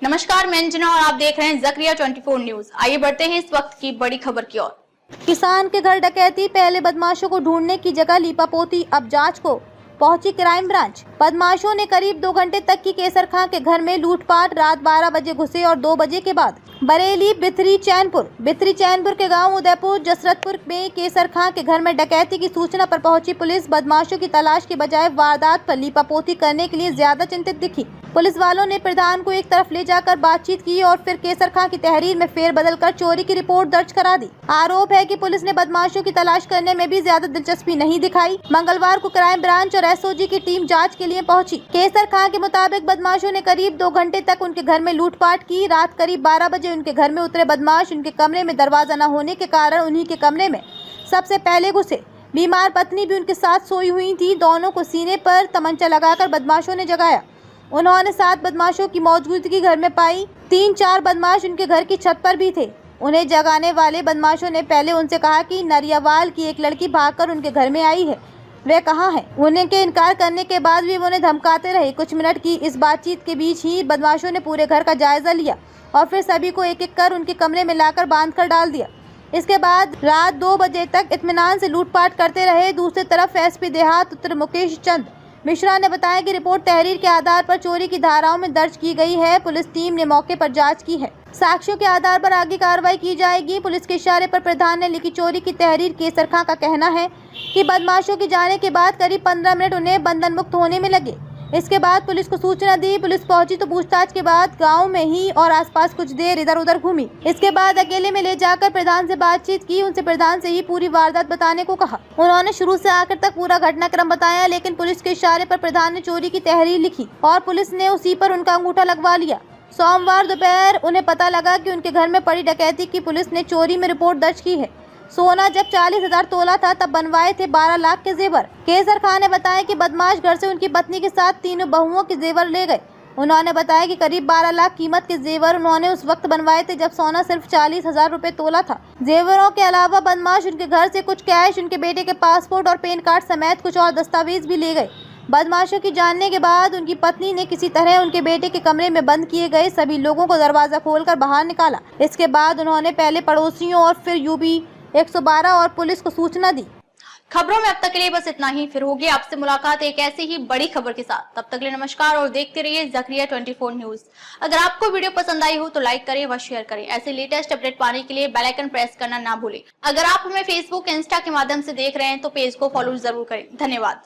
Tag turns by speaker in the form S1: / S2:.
S1: नमस्कार, मैं अंजना और आप देख रहे हैं ज़करिया 24 न्यूज। आइए बढ़ते हैं इस वक्त की बड़ी खबर की ओर।
S2: किसान के घर डकैती, पहले बदमाशों को ढूंढने की जगह लीपापोती, अब जांच को पहुंची क्राइम ब्रांच। बदमाशों ने करीब 2 घंटे तक की केसर खां के घर में लूटपाट, रात 12 बजे घुसे और 2 बजे के बाद बरेली बिथरी चैनपुर के गांव उदयपुर जसरतपुर में केसर खां के घर में डकैती की सूचना पर पहुंची पुलिस बदमाशों की तलाश के बजाय वारदात पर लीपापोती करने के लिए ज्यादा चिंतित दिखी। पुलिस वालों ने प्रधान को एक तरफ ले जाकर बातचीत की और फिर केसर खां की तहरीर में फेरबदल कर चोरी की रिपोर्ट दर्ज करा दी। आरोप है कि पुलिस ने बदमाशों की तलाश करने में भी ज्यादा दिलचस्पी नहीं दिखाई। मंगलवार को क्राइम ब्रांच और एसओजी की टीम जांच के लिए पहुंची। केसर खां के मुताबिक बदमाशों ने करीब 2 घंटे तक उनके घर में लूटपाट की। रात करीब 12 बजे उनके घर में उतरे बदमाश उनके कमरे में दरवाजा न होने के कारण उन्हीं के कमरे में सबसे पहले घुसे। बीमार पत्नी भी उनके साथ सोई हुई थी। दोनों को सीने पर तमंचा लगाकर बदमाशों ने जगाया। उन्होंने 7 बदमाशों की मौजूदगी घर में पाई। 3-4 बदमाश उनके घर की छत पर भी थे। उन्हें जगाने वाले बदमाशों ने पहले उनसे कहा कि नरियावाल की एक लड़की भागकर उनके घर में आई है, वे कहाँ हैं। उनके इनकार करने के बाद भी उन्हें धमकाते रहे। कुछ मिनट की इस बातचीत के बीच ही बदमाशों ने पूरे घर का जायजा लिया और फिर सभी को एक एक कर उनके कमरे में लाकर बांधकर डाल दिया। इसके बाद रात 2 बजे तक इत्मीनान से लूटपाट करते रहे। दूसरी तरफ एसपी देहात उत्तर मुकेश चंद मिश्रा ने बताया कि रिपोर्ट तहरीर के आधार पर चोरी की धाराओं में दर्ज की गई है। पुलिस टीम ने मौके पर जांच की है। साक्ष्यों के आधार पर आगे कार्रवाई की जाएगी। पुलिस के इशारे पर प्रधान ने लिखी चोरी की तहरीर। केसर खां का कहना है कि बदमाशों के जाने के बाद करीब 15 मिनट उन्हें बंधन मुक्त होने में लगे। इसके बाद पुलिस को सूचना दी। पुलिस पहुंची तो पूछताछ के बाद गांव में ही और आसपास कुछ देर इधर उधर घूमी। इसके बाद अकेले में ले जाकर प्रधान से बातचीत की। उनसे प्रधान से ही पूरी वारदात बताने को कहा। उन्होंने शुरू से आखिर तक पूरा घटनाक्रम बताया, लेकिन पुलिस के इशारे पर प्रधान ने चोरी की तहरीर लिखी और पुलिस ने उसी पर उनका अंगूठा लगवा लिया। सोमवार दोपहर उन्हें पता लगा कि उनके घर में पड़ी डकैती की पुलिस ने चोरी में रिपोर्ट दर्ज की है। सोना जब 40,000 तोला था तब बनवाए थे 12 लाख के जेवर। केसर खां ने बताया कि बदमाश घर से उनकी पत्नी के साथ 3 बहुओं के जेवर ले गए। उन्होंने बताया कि करीब 12 लाख कीमत के जेवर उन्होंने उस वक्त बनवाए थे जब सोना सिर्फ 40,000 रुपए तोला था। जेवरों के अलावा बदमाश उनके घर से कुछ कैश, उनके बेटे के पासपोर्ट और पैन कार्ड समेत कुछ और दस्तावेज भी ले गए। बदमाशों की जानने के बाद उनकी पत्नी ने किसी तरह उनके बेटे के कमरे में बंद किए गए सभी लोगों को दरवाजा खोलकर बाहर निकाला। इसके बाद उन्होंने पहले पड़ोसियों और फिर यूबी 112 और पुलिस को सूचना दी।
S1: खबरों में अब तक के लिए बस इतना ही। फिर होगी आपसे मुलाकात एक ऐसी ही बड़ी खबर के साथ। तब तक के लिए नमस्कार और देखते रहिए ज़करिया 24 न्यूज। अगर आपको वीडियो पसंद आई हो तो लाइक करें व शेयर करें। ऐसे लेटेस्ट अपडेट पाने के लिए बेल आइकन प्रेस करना ना भूलें। अगर आप हमें फेसबुक, इंस्टा के माध्यम से देख रहे हैं तो पेज को फॉलो जरूर करें। धन्यवाद।